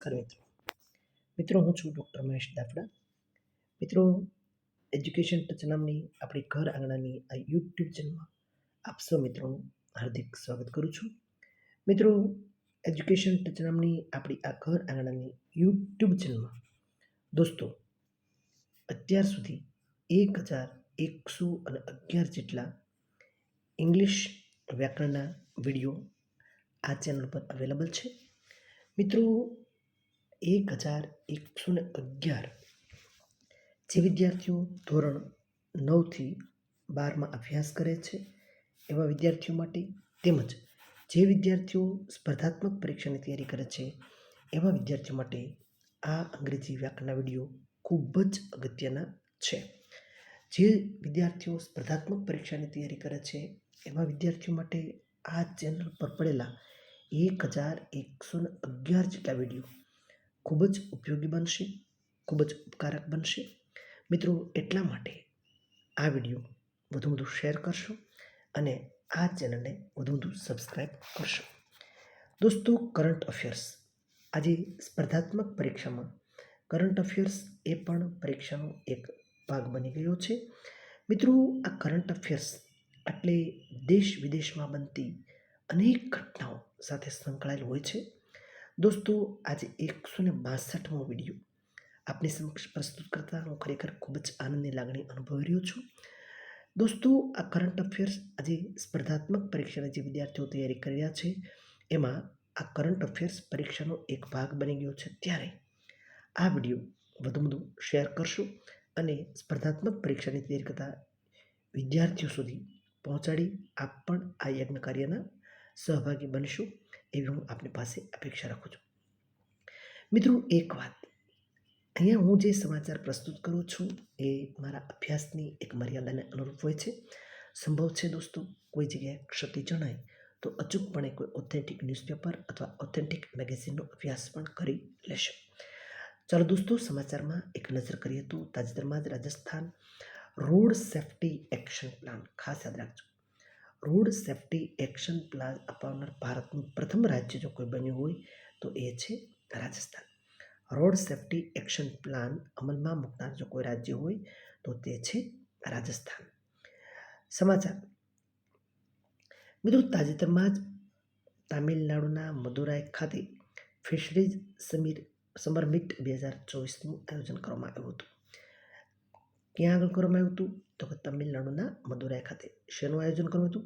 નમસ્કાર મિત્રો, હું છું ડૉક્ટર મહેશ દાફડા. મિત્રો, એજ્યુકેશન ટચ નામની આપણી ઘર આંગણાની આ યુટ્યુબ ચેનલમાં આપ સૌ મિત્રોનું હાર્દિક સ્વાગત કરું છું. મિત્રો, એજ્યુકેશન ટચ નામની આપણી આ ઘર આંગણાની યુટ્યુબ ચેનલમાં દોસ્તો અત્યાર સુધી 1111 જેટલા ઇંગ્લિશ વ્યાકરણના વિડીયો આ ચેનલ પર અવેલેબલ છે. મિત્રો, 1111 જે વિદ્યાર્થીઓ ધોરણ 9થી 12માં અભ્યાસ કરે છે એવા વિદ્યાર્થીઓ માટે, તેમજ જે વિદ્યાર્થીઓ સ્પર્ધાત્મક પરીક્ષાની તૈયારી કરે છે એવા વિદ્યાર્થીઓ માટે આ અંગ્રેજી વ્યાકરણના વિડીયો ખૂબ જ અગત્યના છે. જે વિદ્યાર્થીઓ સ્પર્ધાત્મક પરીક્ષાની તૈયારી કરે છે એવા વિદ્યાર્થીઓ માટે આ ચેનલ પર પડેલા 1111 જેટલા વિડીયો ખૂબ જ ઉપયોગી બનશે, ખૂબ જ ઉપકારક બનશે. મિત્રો, એટલા માટે આ વિડીયો વધુ શેર કરશો અને આ ચેનલને વધુ સબસ્ક્રાઈબ કરશો. દોસ્તો, કરંટ અફેર્સ, આજે સ્પર્ધાત્મક પરીક્ષામાં કરંટ અફેર્સ એ પણ પરીક્ષાનો એક ભાગ બની ગયો છે. મિત્રો, આ કરંટ અફેર્સ એટલે દેશ વિદેશમાં બનતી અનેક ઘટનાઓ સાથે સંકળાયેલ હોય છે. દોસ્તો, આજે 162મો વિડીયો આપની સમક્ષ પ્રસ્તુત કરતા હું ખરેખર ખૂબ જ આનંદની લાગણી અનુભવી રહ્યો છું. દોસ્તો, આ કરંટ અફેર્સ આજે સ્પર્ધાત્મક પરીક્ષાની જે વિદ્યાર્થીઓ તૈયારી કરી રહ્યા છે એમાં આ કરંટ અફેર્સ પરીક્ષાનો એક ભાગ બની ગયો છે. ત્યારે આ વિડીયો વધુ શેર કરશો અને સ્પર્ધાત્મક પરીક્ષાની તૈયારી કરતા વિદ્યાર્થીઓ સુધી પહોંચાડી આપ પણ આ યજ્ઞ કાર્યના સહભાગી બનશો એવી હું આપની પાસે અપેક્ષા રાખું છું. મિત્રો, એક વાત, અહીંયા હું જે સમાચાર પ્રસ્તુત કરું છું એ મારા અભ્યાસની એક મર્યાદાને અનુરૂપ હોય છે. સંભવ છે દોસ્તો કોઈ જગ્યાએ ક્ષતિ જણાય તો અચૂકપણે કોઈ ઓથેન્ટિક ન્યૂઝપેપર અથવા ઓથેન્ટિક મેગેઝિનનો અભ્યાસ પણ કરી લેશે. ચાલો દોસ્તો, સમાચારમાં એક નજર કરીએ તો તાજેતરમાં જ Rajasthan road safety action plan, ખાસ યાદ રાખજો, રોડ સેફ્ટી એક્શન પ્લાન અપાવનાર ભારતનું પ્રથમ રાજ્ય જો કોઈ બન્યું હોય તો એ છે Rajasthan. Road safety action plan અમલમાં મૂકનાર જો કોઈ રાજ્ય હોય તો તે છે રાજસ્થાન. સમાચાર મિત્રો, તાજેતરમાં જ તામિલનાડુના મદુરાઈ ખાતે ફિશરીઝ સમર મીટ 2024નું આયોજન કરવામાં આવ્યું હતું. ક્યાં આગળ કરવામાં આવ્યું હતું તો કે તમિલનાડુના મદુરાઈ ખાતે. શેનું આયોજન કરવામાં હતું?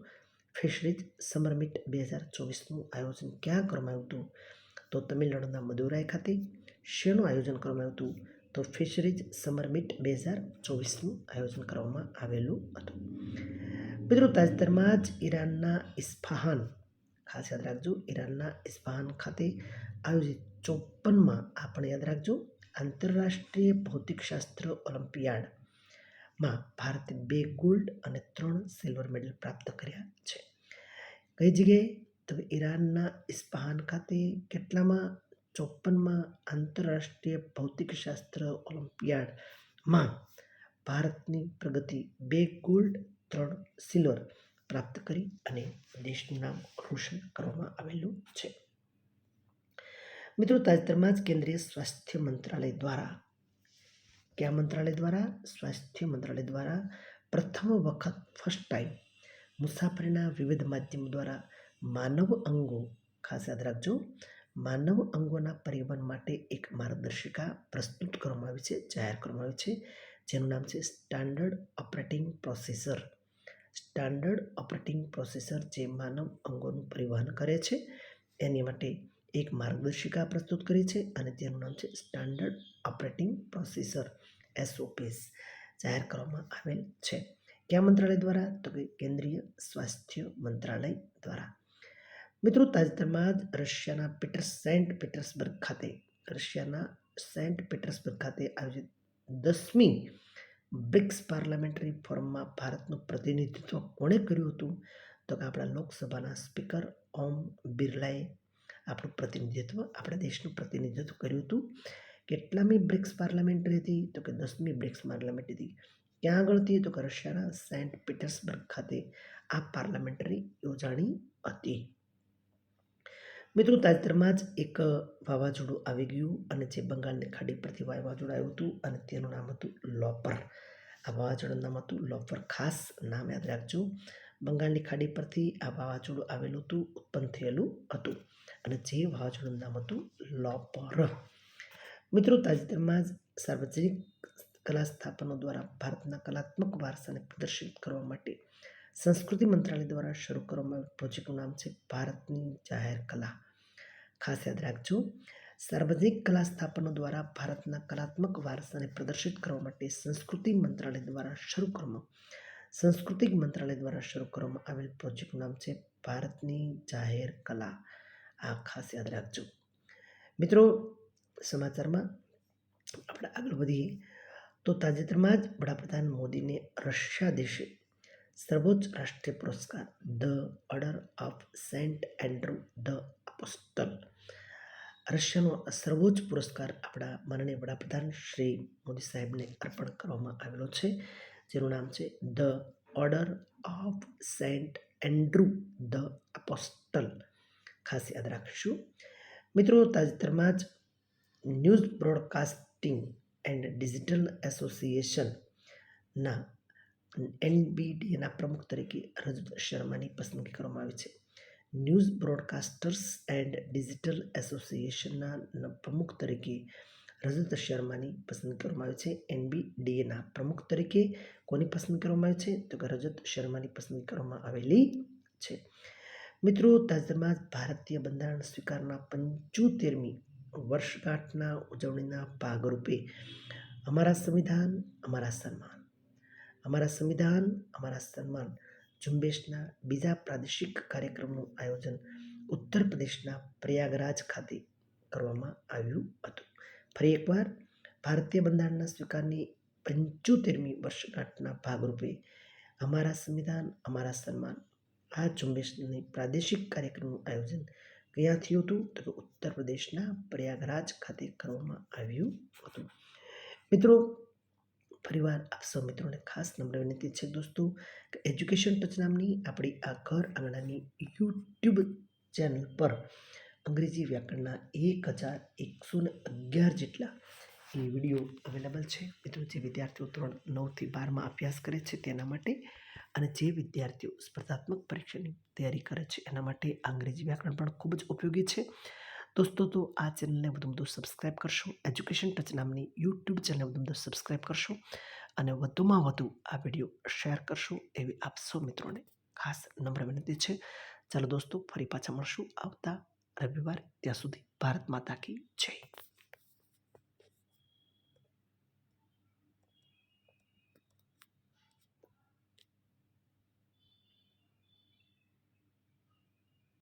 ફિશરીઝ સમર મીટ 2024નું આયોજન ક્યાં કરવામાં આવ્યું હતું તો તમિલનાડુના મદુરાઈ ખાતે. શેનું આયોજન કરવામાં આવ્યું હતું તો ફિશરીઝ સમર મીટ 2024નું આયોજન કરવામાં આવેલું હતું. મિત્રો, તાજેતરમાં જ ઈરાનના ઇસ્ફહાન, ખાસ યાદ રાખજો, ઈરાનના ઇસ્ફહાન ખાતે આયોજિત 54માં, આ પણ યાદ રાખજો, આંતરરાષ્ટ્રીય ભૌતિકશાસ્ત્ર ઓલિમ્પિયાડમાં ભારતે 2 ગોલ્ડ અને 3 સિલ્વર મેડલ પ્રાપ્ત કર્યા છે. કઈ જગ્યાએ તો ઈરાનના ઇસ્ફહાન ખાતે કેટલામાં? 54માં આંતરરાષ્ટ્રીય ભૌતિકશાસ્ત્ર ઓલિમ્પિયાડમાં ભારતની પ્રગતિ 2 ગોલ્ડ 3 સિલ્વર પ્રાપ્ત કરી અને દેશનું નામ રોશન કરવામાં આવેલું છે. મિત્રો, તાજેતરમાં જ કેન્દ્રીય સ્વાસ્થ્ય મંત્રાલય દ્વારા, કયા મંત્રાલય દ્વારા? સ્વાસ્થ્ય મંત્રાલય દ્વારા પ્રથમ વખત, ફર્સ્ટ ટાઈમ, મુસાફરીના વિવિધ માધ્યમો દ્વારા માનવ અંગો, ખાસ યાદ રાખજો, માનવ અંગોના પરિવહન માટે એક માર્ગદર્શિકા પ્રસ્તુત કરવામાં આવી છે, જાહેર કરવામાં આવી છે, જેનું નામ છે standard operating procedure. Standard operating procedure જે માનવ અંગોનું પરિવહન કરે છે એની માટે એક માર્ગદર્શિકા પ્રસ્તુત કરી છે અને તેનું નામ છે સ્ટાન્ડર્ડ ઓપરેટિંગ પ્રોસિજર, SOPs, જાહેર કરવામાં આવેલ છે. કયા મંત્રાલય દ્વારા તો કે કેન્દ્રીય સ્વાસ્થ્ય મંત્રાલય દ્વારા. મિત્રો, તાજેતરમાં જ સેન્ટ પીટર્સબર્ગ ખાતે આયોજિત 10મી બ્રિક્સ પાર્લામેન્ટરી ફોરમમાં ભારતનું પ્રતિનિધિત્વ કોણે કર્યું હતું તો કે આપણા લોકસભાના સ્પીકર ઓમ બિરલાએ આપણા દેશનું પ્રતિનિધિત્વ કર્યું હતું. કેટલામી બ્રિક્સ પાર્લામેન્ટરી હતી તો કે 10મી બ્રિક્સ પાર્લામેન્ટરી હતી. ક્યાં આગળ હતી તો કે રશિયાના સેન્ટ પીટર્સબર્ગ ખાતે આ પાર્લામેન્ટરી યોજાણી હતી. મિત્રો, તાજેતરમાં જ એક વાવાઝોડું આવી ગયું અને જે બંગાળની ખાડી પરથી વાવાઝોડું આવ્યું હતું અને તેનું નામ હતું લોપર. આ વાવાઝોડાનું નામ હતું લોપર. ખાસ નામ યાદ રાખજો. બંગાળની ખાડી પરથી આ વાવાઝોડું આવેલું હતું, ઉત્પન્ન થયેલું હતું અને જે વાવાઝોડાનું નામ હતું લોપર. મિત્રો, તાજેતરમાં જ સાર્વજનિક કલા સ્થાપનો દ્વારા ભારતના કલાત્મક વારસાને પ્રદર્શિત કરવા માટે સંસ્કૃતિ મંત્રાલય દ્વારા શરૂ કરવામાં આવેલ પ્રોજેક્ટનું નામ છે ભારતની જાહેર કલા. ખાસ યાદ રાખજો, સાર્વજનિક કલા સ્થાપનો દ્વારા ભારતના કલાત્મક વારસાને પ્રદર્શિત કરવા માટે સાંસ્કૃતિક મંત્રાલય દ્વારા શરૂ કરવામાં આવેલ પ્રોજેક્ટનું નામ છે ભારતની જાહેર કલા. આ ખાસ યાદ રાખજો. મિત્રો, સમાચારમાં આપણે આગળ વધીએ તો તાજેતરમાં જ વડાપ્રધાન મોદીને રશિયા દેશે સર્વોચ્ચ રાષ્ટ્રીય પુરસ્કાર the Order of Saint Andrew the Apostle. રશિયાનો સર્વોચ્ચ પુરસ્કાર આપણા માનનીય વડાપ્રધાન શ્રી મોદી સાહેબને અર્પણ કરવામાં આવેલો છે, જેનું નામ છે the Order of Saint Andrew the Apostle. ખાસ યાદ રાખીશું. મિત્રો, તાજેતરમાં જ ન્યૂઝ બ્રોડકાસ્ટિંગ એન્ડ ડિજિટલ એસોસિએશનના NBDના પ્રમુખ તરીકે રજત શર્માની પસંદગી કરવામાં આવી છે. ન્યૂઝ બ્રોડકાસ્ટર્સ એન્ડ ડિજિટલ એસોસિએશનના પ્રમુખ તરીકે રજત શર્માની પસંદગી કરવામાં આવી છે. NBDના પ્રમુખ તરીકે કોની પસંદ કરવામાં આવી છે? તો કે રજત શર્માની પસંદગી કરવામાં આવેલી છે. મિત્રો, તાજેતરમાં જ ભારતીય બંધારણ સ્વીકારના 75મી વર્ષગાંઠના ઉજવણીના ભાગરૂપે અમારા સંવિધાન અમારા સન્માન ઝુંબેશના બીજા પ્રાદેશિક કાર્યક્રમનું આયોજન ઉત્તર પ્રદેશના પ્રયાગરાજ ખાતે કરવામાં આવ્યું હતું. ફરી એકવાર, ભારતીય બંધારણના સ્વીકારની 75મી વર્ષગાંઠના ભાગરૂપે અમારા સંવિધાન અમારા સન્માન આ ઝુંબેશની પ્રાદેશિક કાર્યક્રમનું આયોજન ક્યાં થયું હતું? તો ઉત્તર પ્રદેશના પ્રયાગરાજ ખાતે કરવામાં આવ્યું હતું. મિત્રો, ફરીવાર આપ સૌ મિત્રોને ખાસ નમ્ર વિનંતી છે દોસ્તો કે એજ્યુકેશન ટચ નામની આપણી આ ઘર આંગણાની યુટ્યુબ ચેનલ પર અંગ્રેજી વ્યાકરણના 1111 જેટલા એ વિડીયો અવેલેબલ છે. મિત્રો, જે વિદ્યાર્થીઓ ધોરણ 9થી 12માં અભ્યાસ કરે છે તેના માટે અને જે વિદ્યાર્થીઓ સ્પર્ધાત્મક પરીક્ષાની તૈયારી કરે છે એના માટે અંગ્રેજી વ્યાકરણ પણ ખૂબ જ ઉપયોગી છે. દોસ્તો, તો આ ચેનલને વધુ સબસ્ક્રાઈબ કરશો. એજ્યુકેશન ટચ નામની યુટ્યુબ ચેનલને વધુ સબસ્ક્રાઈબ કરશો અને વધુમાં વધુ આ વિડીયો શેર કરશો એવી આપ સૌ મિત્રોને ખાસ નમ્ર વિનંતી છે. ચાલો દોસ્તો, ફરી પાછા મળશું આવતા રવિવારે. ત્યાં સુધી ભારત માતા કી જય.